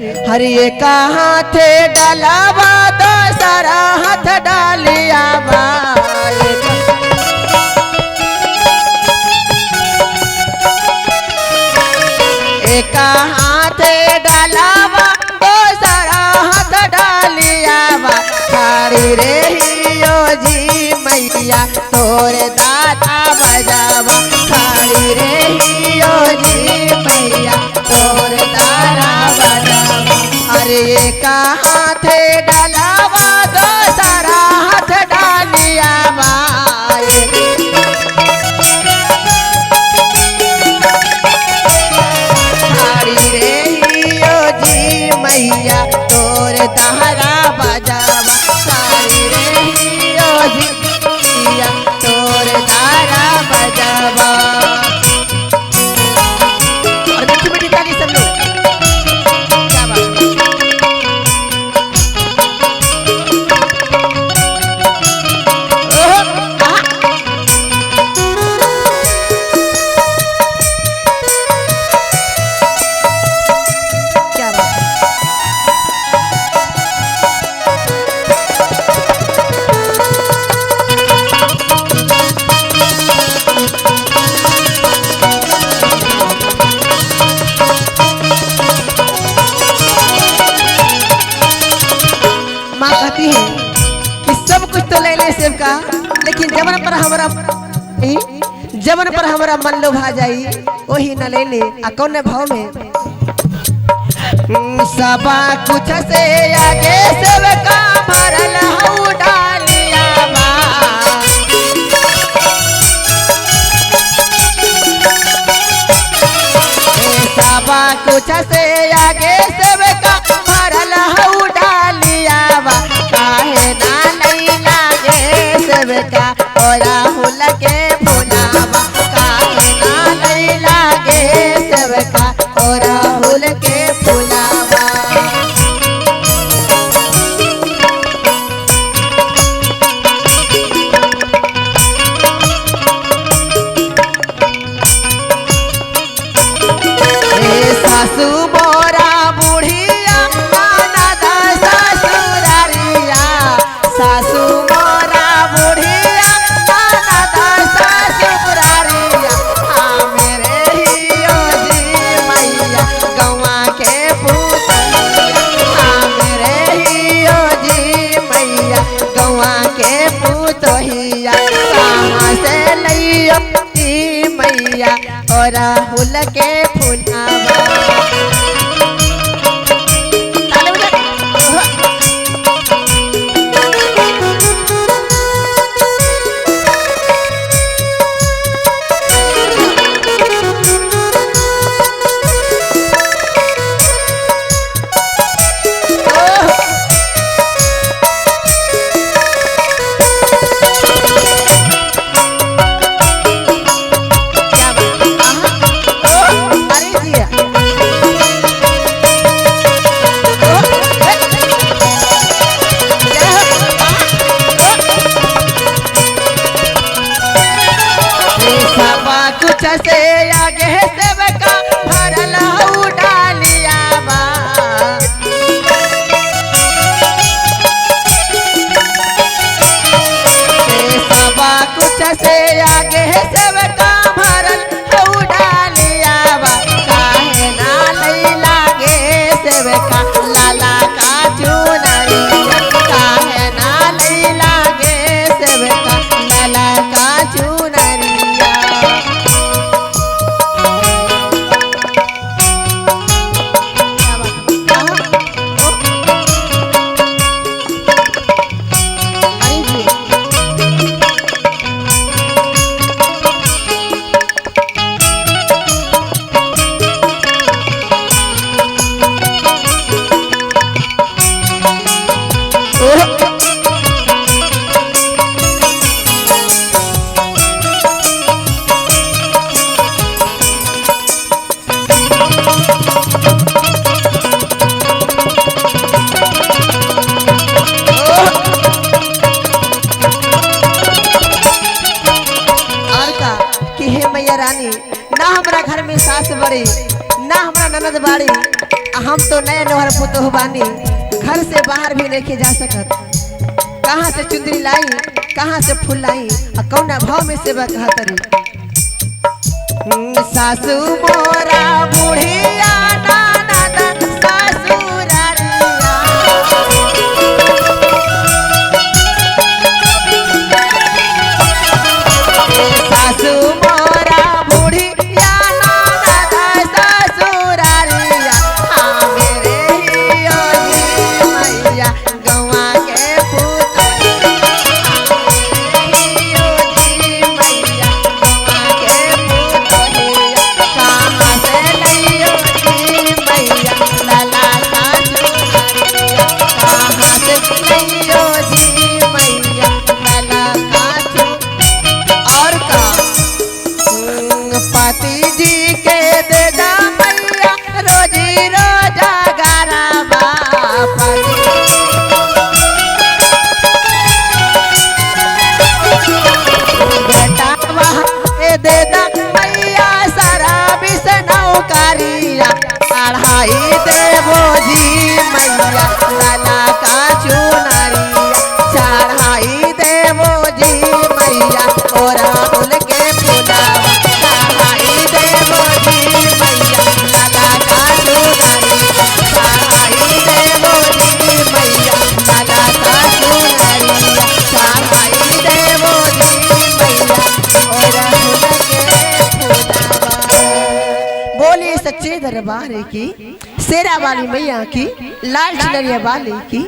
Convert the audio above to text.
हरि एक हाथ डालावा दूसरा हाथ डालिया एक हाथ डालावा दूसरा हाथ डालिया हरि रे हियो जी मैया तोरे दादा बजावा हरि रे हियो जी मैया तोरे दादा बजावा अरे एक हाथ डालावा दूसरा हाथ डालिया हरि रे हियो जी मैया तोरे दादा बजावा हरि रे हियो जी मैया तोरे दादा बजावा और मीठी मीठी ताली सब लोग क्या बात ओहो आहा क्या बात माँ कहती है कि सब कुछ तो ले ले सेवका लेकिन जवन पर हमारा मन लोभा जाई वही न ले ले आ कौन भाव में सबा कुछ से आगे सेवका भरल हऊ डालिया सबा कुछ से आगे सेवका भरल हऊ डालिया काहे ना नहीं लागे सेवका और राहुल के फुलावा काहे ना नहीं लागे सेवका और राहुल के फुलावा सासू मोरा बुढ़िया ननद ससुरारिया सासू मोरा बुढ़िया ननद ससुरारिया मेरे हियो जी मैया गौवा के पुतहिया मेरे हियो जी मैया गौवा के पुतहिया कहाँ से लइयो जी मैया और राहुल के फुलावा कुछ से आगे सेवका भरल हऊ डालिया सबा कुछ से आगे सेवका भरल हऊ डालिया काहे ना नहीं लागे सेवका लाला का चुनरिया काहे ना नहीं लागे सेवका लाला का चुनरिया रानी ना हमारा घर में सास बड़ी ना हमारा ननद बाड़ी हम तो नए नोहर पुतोह बानी, घर से बाहर भी नहीं जा सकत। कहाँ से चुंदरी लाई, कहाँ से फूल लाई, कौना भाव में सेवा कहा तरी। सासू मोरा बुढ़िया ननद ससुरारिया, सासू मोरा बुढ़िया ननद ससुरारिया, हाँ मेरे हियो जी मैया गौवा के पुतरिया, हियो जी मैया गौवा के पुतरिया, कहाँ से लइयो जी मैया लाला का चुनरिया, कहाँ से लइयो जी मैया लाला का चुनरिया। और का पति जी के दे दा मैया रोजी रोजगारा बेटा वहाँ दे दा मैया सारा बिसनौ कारिया, पढ़ाई देवो जी मैया लाला का चुनरिया, चढ़ाई देवो जी मैया ओरा उनके फुलावा, चढ़ाई देवो जी मैया लाला का चुनरिया, चढ़ाई देवो जी मैया लाला का चुनरिया, चढ़ाई देवो जी मैया ओरा उनके फुलावा। बोली सच्चे दरबार की, शेरा वाली मैया की, लाल चुनरिया वाली की।